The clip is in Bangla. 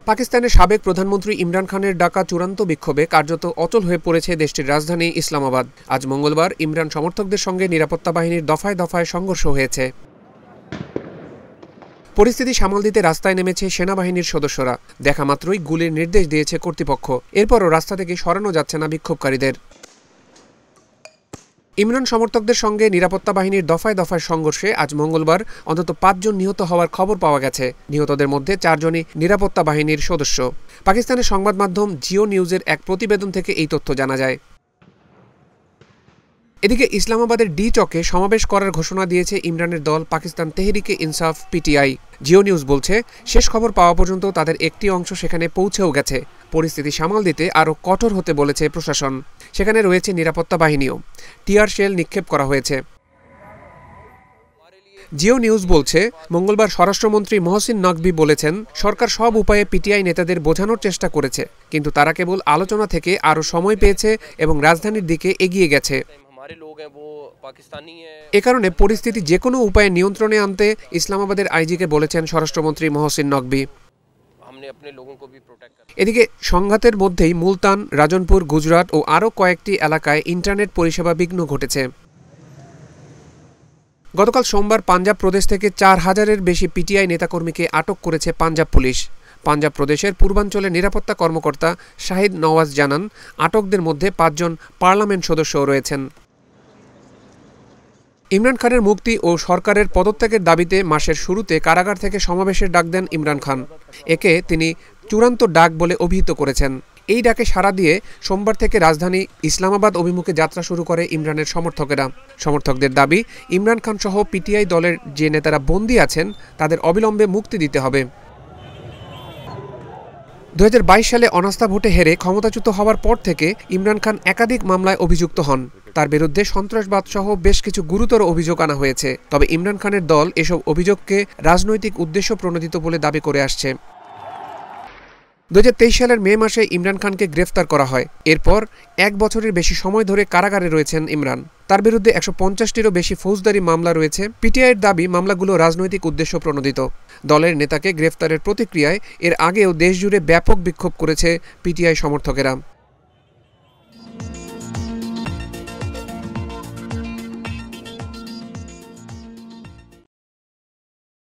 পাকিস্তানের সাবেক প্রধানমন্ত্রী ইমরান খানের ডাকা চূড়ান্ত বিক্ষোভে কার্যত অচল হয়ে পড়েছে দেশটির রাজধানী ইসলামাবাদ। আজ মঙ্গলবার ইমরান সমর্থকদের সঙ্গে নিরাপত্তা বাহিনীর দফায় দফায় সংঘর্ষ হয়েছে। পরিস্থিতি সামাল দিতে রাস্তায় নেমেছে সেনাবাহিনীর সদস্যরা। দেখা মাত্রই গুলির নির্দেশ দিয়েছে কর্তৃপক্ষ। এরপরও রাস্তা থেকে সরানো যাচ্ছে না বিক্ষোভকারীদের। ইমরান সমর্থকদের সঙ্গে নিরাপত্তা বাহিনীর দফায় দফায় সংঘর্ষে আজ মঙ্গলবার অন্তত ৫ জন নিহত হওয়ার খবর পাওয়া গেছে। নিহতদের মধ্যে ৪ জনই নিরাপত্তা বাহিনীর সদস্য। পাকিস্তানের সংবাদ মাধ্যম জিও নিউজের এক প্রতিবেদন থেকে এই তথ্য জানা যায়। এদিকে ইসলামাবাদের ডি চকে সমাবেশ করার ঘোষণা দিয়েছে ইমরানের দল পাকিস্তান তেহরিকে ইনসাফ পিটিআই। জিও নিউজ বলছে, শেষ খবর পাওয়া পর্যন্ত তাদের একটি অংশ সেখানে পৌঁছেও গেছে। পরিস্থিতি সামাল দিতে আরও কঠোর হতে বলেছে প্রশাসন। সেখানে রয়েছে নিরাপত্তা বাহিনীও। টিয়ার শেল নিক্ষেপ করা হয়েছে। জিও নিউজ বলছে, মঙ্গলবার স্বরাষ্ট্রমন্ত্রী মহসিন নকভি বলেছেন, সরকার সব উপায়ে পিটিআই নেতাদের বোঝানোর চেষ্টা করেছে, কিন্তু তারা কেবল আলোচনা থেকে আরও সময় পেয়েছে এবং রাজধানীর দিকে এগিয়ে গেছে। এ কারণে পরিস্থিতি যে কোনো উপায়ে নিয়ন্ত্রণে আনতে ইসলামাবাদের আইজিকে বলেছেন স্বরাষ্ট্রমন্ত্রী মহসিন নকভি। এদিকে সংঘাতের মধ্যেই মুলতান, রাজনপুর, গুজরাট ও আরও কয়েকটি এলাকায় ইন্টারনেট পরিষেবা বিঘ্ন ঘটেছে। গতকাল সোমবার পাঞ্জাব প্রদেশ থেকে ৪,০০০-এর বেশি পিটিআই নেতাকর্মীকে আটক করেছে পাঞ্জাব পুলিশ। পাঞ্জাব প্রদেশের পূর্বাঞ্চলের নিরাপত্তা কর্মকর্তা শাহিদ নওয়াজ জানান, আটকদের মধ্যে ৫ জন পার্লামেন্ট সদস্যও রয়েছেন। ইমরান খানের মুক্তি ও সরকারের পদত্যাগের দাবিতে মাসের শুরুতে কারাগার থেকে সমাবেশের ডাক দেন ইমরান খান। একে তিনি চূড়ান্ত ডাক বলে অভিহিত করেছেন। এই ডাকে সাড়া দিয়ে সোমবার থেকে রাজধানী ইসলামাবাদ অভিমুখে যাত্রা শুরু করে ইমরানের সমর্থকেরা। সমর্থকদের দাবি, ইমরান খান সহ পিটিআই দলের যে নেতারা বন্দী আছেন তাদের অবিলম্বে মুক্তি দিতে হবে। ২০২২ সালে অনাস্থা ভোটে হেরে ক্ষমতাচ্যুত হওয়ার পর থেকে ইমরান খান একাধিক মামলায় অভিযুক্ত হন। তার বিরুদ্ধে সন্ত্রাসবাদ সহ বেশ কিছু গুরুতর অভিযোগ আনা হয়েছে। তবে ইমরান খানের দল এসব অভিযোগকে রাজনৈতিক উদ্দেশ্য প্রণোদিত বলে দাবি করে আসছে। ২০২৩ সালের মে মাসে ইমরান খানকে গ্রেফতার করা হয়। এরপর ১ বছরের বেশি সময় ধরে কারাগারে রয়েছেন ইমরান। তার বিরুদ্ধে ১৫০টিরও বেশি ফৌজদারি মামলা রয়েছে। পিটিআইয়ের দাবি, মামলাগুলো রাজনৈতিক উদ্দেশ্য প্রণোদিত। দলের নেতাকে গ্রেফতারের প্রতিক্রিয়ায় এর আগেও দেশজুড়ে ব্যাপক বিক্ষোভ করেছে পিটিআই সমর্থকেরা।